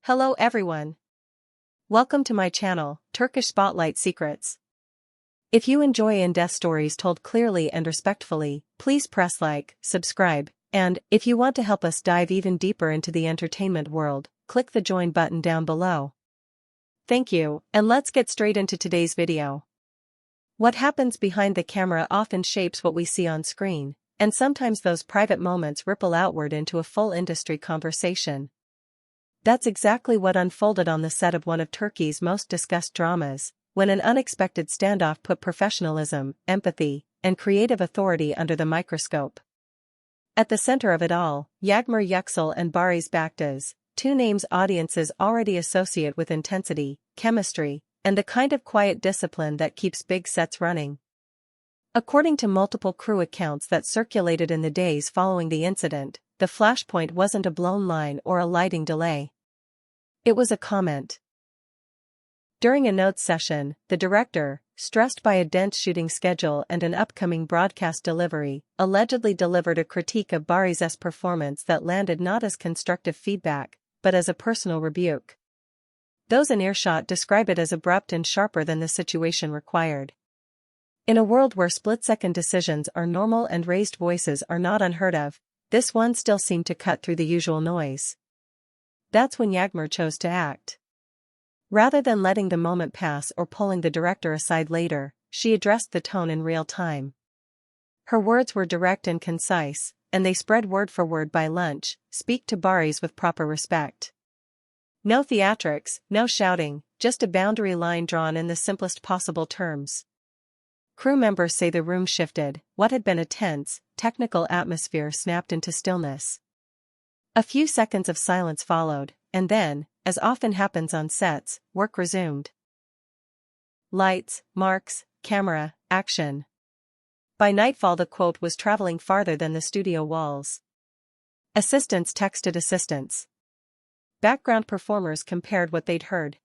Hello everyone. Welcome to my channel, Turkish Spotlight Secrets. If you enjoy in-depth stories told clearly and respectfully, please press like, subscribe, and, if you want to help us dive even deeper into the entertainment world, click the join button down below. Thank you, and let's get straight into today's video. What happens behind the camera often shapes what we see on screen, and sometimes those private moments ripple outward into a full industry conversation. That's exactly what unfolded on the set of one of Turkey's most discussed dramas, when an unexpected standoff put professionalism, empathy, and creative authority under the microscope. At the center of it all, Yağmur Yüksel and Barış Baktas, two names audiences already associate with intensity, chemistry, and the kind of quiet discipline that keeps big sets running. According to multiple crew accounts that circulated in the days following the incident, the flashpoint wasn't a blown line or a lighting delay. It was a comment. During a notes session, the director, stressed by a dense shooting schedule and an upcoming broadcast delivery, allegedly delivered a critique of Barış's performance that landed not as constructive feedback, but as a personal rebuke. Those in earshot describe it as abrupt and sharper than the situation required. In a world where split-second decisions are normal and raised voices are not unheard of, this one still seemed to cut through the usual noise. That's when Yağmur chose to act. Rather than letting the moment pass or pulling the director aside later, she addressed the tone in real time. Her words were direct and concise, and they spread word for word by lunch: speak to Barış with proper respect. No theatrics, no shouting, just a boundary line drawn in the simplest possible terms. Crew members say the room shifted. What had been a tense, technical atmosphere snapped into stillness. A few seconds of silence followed, and then, as often happens on sets, work resumed. Lights, marks, camera, action. By nightfall the quote was traveling farther than the studio walls. Assistants texted assistants. Background performers compared what they'd heard.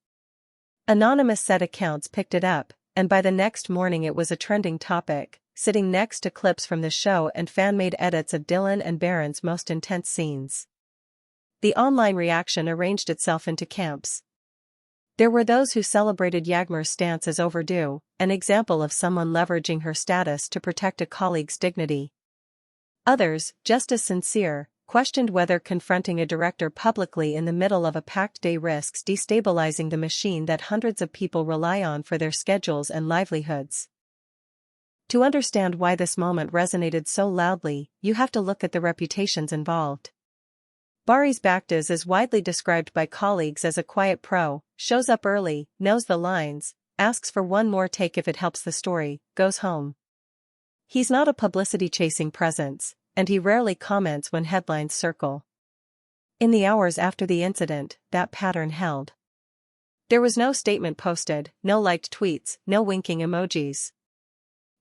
Anonymous set accounts picked it up, and by the next morning it was a trending topic, sitting next to clips from the show and fan-made edits of Dylan and Baron's most intense scenes. The online reaction arranged itself into camps. There were those who celebrated Yağmur's stance as overdue, an example of someone leveraging her status to protect a colleague's dignity. Others, just as sincere, questioned whether confronting a director publicly in the middle of a packed day risks destabilizing the machine that hundreds of people rely on for their schedules and livelihoods. To understand why this moment resonated so loudly, you have to look at the reputations involved. Barış Baktas is widely described by colleagues as a quiet pro, shows up early, knows the lines, asks for one more take if it helps the story, goes home. He's not a publicity-chasing presence, and he rarely comments when headlines circle. In the hours after the incident, that pattern held. There was no statement posted, no liked tweets, no winking emojis.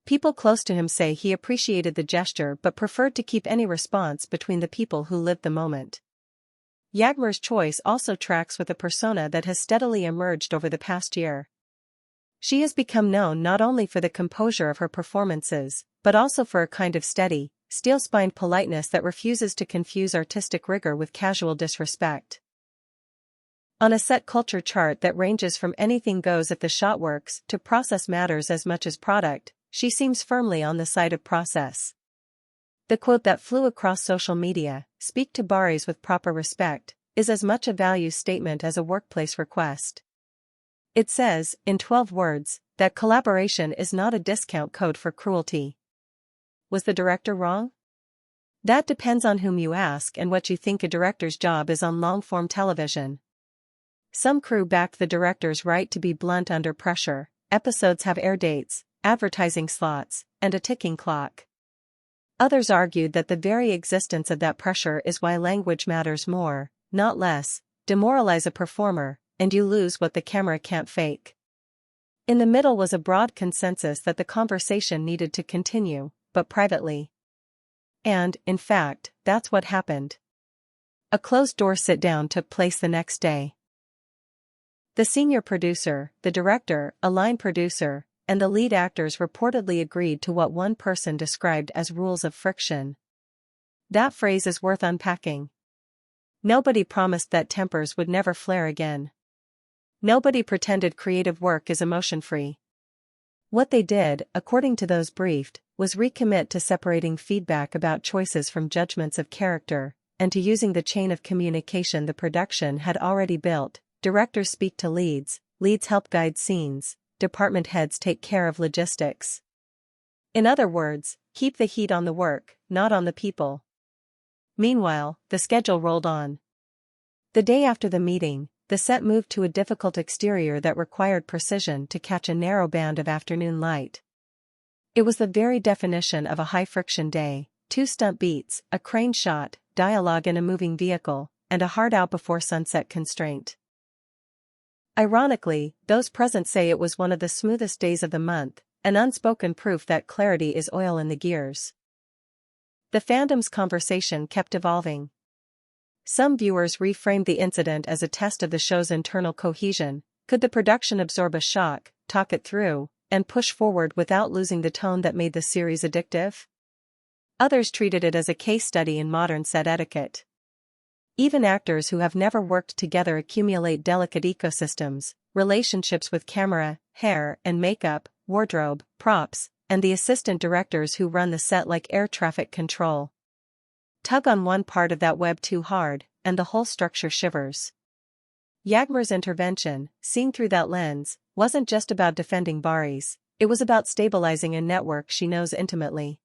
People close to him say he appreciated the gesture but preferred to keep any response between the people who lived the moment. Yağmur's choice also tracks with a persona that has steadily emerged over the past year. She has become known not only for the composure of her performances, but also for a kind of steady, steel-spined politeness that refuses to confuse artistic rigor with casual disrespect. On a set culture chart that ranges from anything goes if the shot works to process matters as much as product, she seems firmly on the side of process. The quote that flew across social media, "Speak to Barış with proper respect," is as much a value statement as a workplace request. It says, in 12 words, that collaboration is not a discount code for cruelty. Was the director wrong? That depends on whom you ask and what you think a director's job is on long-form television. Some crew backed the director's right to be blunt under pressure. Episodes have air dates, advertising slots, and a ticking clock. Others argued that the very existence of that pressure is why language matters more, not less. Demoralize a performer, and you lose what the camera can't fake. In the middle was a broad consensus that the conversation needed to continue, but privately. And, in fact, that's what happened. A closed-door sit-down took place the next day. The senior producer, the director, a line producer, and the lead actors reportedly agreed to what one person described as rules of friction. That phrase is worth unpacking. Nobody promised that tempers would never flare again. Nobody pretended creative work is emotion-free. What they did, according to those briefed, was recommit to separating feedback about choices from judgments of character, and to using the chain of communication the production had already built. Directors speak to leads, leads help guide scenes, department heads take care of logistics. In other words, keep the heat on the work, not on the people. Meanwhile, the schedule rolled on. The day after the meeting, the set moved to a difficult exterior that required precision to catch a narrow band of afternoon light. It was the very definition of a high-friction day: 2 stunt beats, a crane shot, dialogue in a moving vehicle, and a hard out-before-sunset constraint. Ironically, those present say it was one of the smoothest days of the month, an unspoken proof that clarity is oil in the gears. The fandom's conversation kept evolving. Some viewers reframed the incident as a test of the show's internal cohesion. Could the production absorb a shock, talk it through, and push forward without losing the tone that made the series addictive? Others treated it as a case study in modern set etiquette. Even actors who have never worked together accumulate delicate ecosystems, relationships with camera, hair and makeup, wardrobe, props, and the assistant directors who run the set like air traffic control. Tug on one part of that web too hard, and the whole structure shivers. Yağmur's intervention, seen through that lens, wasn't just about defending Barış, it was about stabilizing a network she knows intimately.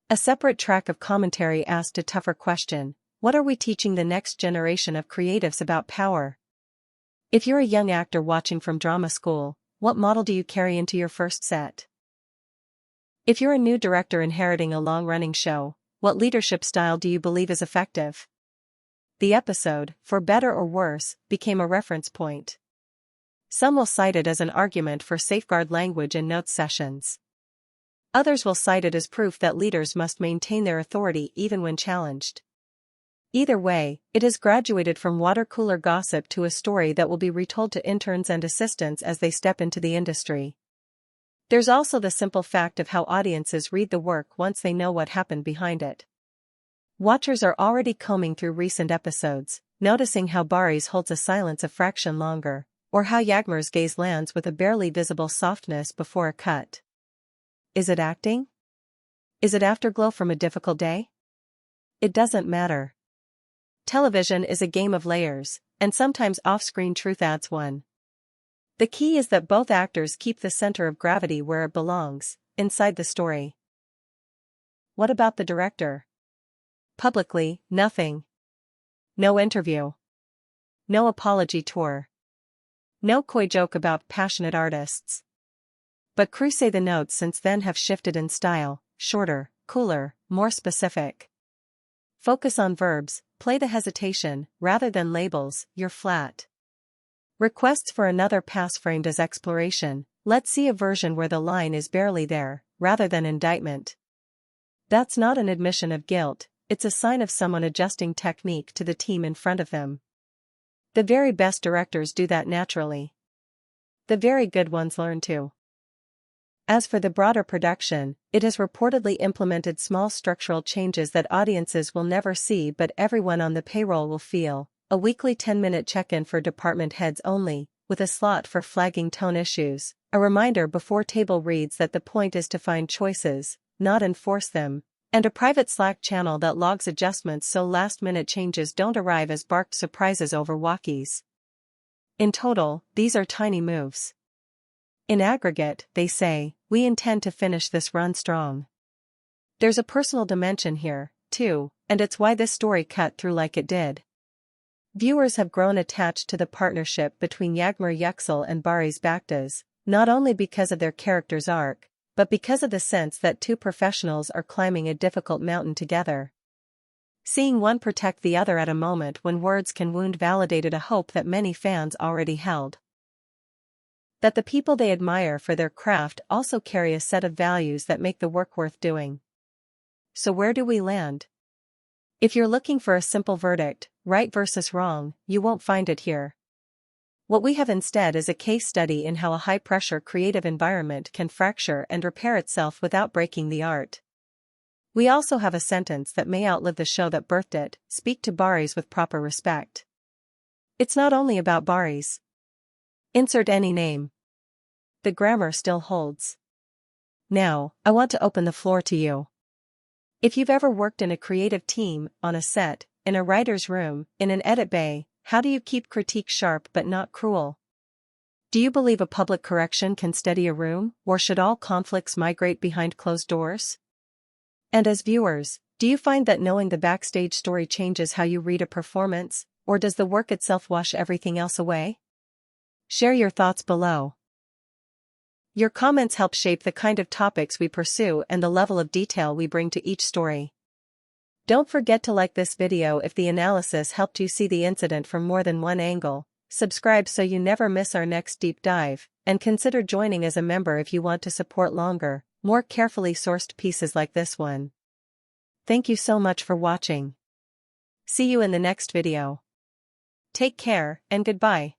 A separate track of commentary asked a tougher question: what are we teaching the next generation of creatives about power? If you're a young actor watching from drama school, what model do you carry into your first set? If you're a new director inheriting a long-running show, what leadership style do you believe is effective? The episode, for better or worse, became a reference point. Some will cite it as an argument for safeguard language in notes sessions. Others will cite it as proof that leaders must maintain their authority even when challenged. Either way, it has graduated from water cooler gossip to a story that will be retold to interns and assistants as they step into the industry. There's also the simple fact of how audiences read the work once they know what happened behind it. Watchers are already combing through recent episodes, noticing how Barış holds a silence a fraction longer, or how Yağmur's gaze lands with a barely visible softness before a cut. Is it acting? Is it afterglow from a difficult day? It doesn't matter. Television is a game of layers, and sometimes off-screen truth adds one. The key is that both actors keep the center of gravity where it belongs, inside the story. What about the director? Publicly, nothing. No interview. No apology tour. No coy joke about passionate artists. But crew say the notes since then have shifted in style: shorter, cooler, more specific. Focus on verbs, play the hesitation, rather than labels, you're flat. Requests for another pass framed as exploration: let's see a version where the line is barely there, rather than indictment. That's not an admission of guilt, it's a sign of someone adjusting technique to the team in front of them. The very best directors do that naturally. The very good ones learn to. As for the broader production, it has reportedly implemented small structural changes that audiences will never see but everyone on the payroll will feel: a weekly 10-minute check-in for department heads only, with a slot for flagging tone issues, a reminder before table reads that the point is to find choices, not enforce them, and a private Slack channel that logs adjustments so last-minute changes don't arrive as barked surprises over walkies. In total, these are tiny moves. In aggregate, they say, we intend to finish this run strong. There's a personal dimension here, too, and it's why this story cut through like it did. Viewers have grown attached to the partnership between Yüksel and Barış Baktas, not only because of their character's arc, but because of the sense that two professionals are climbing a difficult mountain together. Seeing one protect the other at a moment when words can wound validated a hope that many fans already held. That the people they admire for their craft also carry a set of values that make the work worth doing. So where do we land? If you're looking for a simple verdict, right versus wrong, you won't find it here. What we have instead is a case study in how a high-pressure creative environment can fracture and repair itself without breaking the art. We also have a sentence that may outlive the show that birthed it: speak to Barış with proper respect. It's not only about Barış. Insert any name. The grammar still holds. Now, I want to open the floor to you. If you've ever worked in a creative team, on a set, in a writer's room, in an edit bay, how do you keep critique sharp but not cruel? Do you believe a public correction can steady a room, or should all conflicts migrate behind closed doors? And as viewers, do you find that knowing the backstage story changes how you read a performance, or does the work itself wash everything else away? Share your thoughts below. Your comments help shape the kind of topics we pursue and the level of detail we bring to each story. Don't forget to like this video if the analysis helped you see the incident from more than one angle, subscribe so you never miss our next deep dive, and consider joining as a member if you want to support longer, more carefully sourced pieces like this one. Thank you so much for watching. See you in the next video. Take care, and goodbye.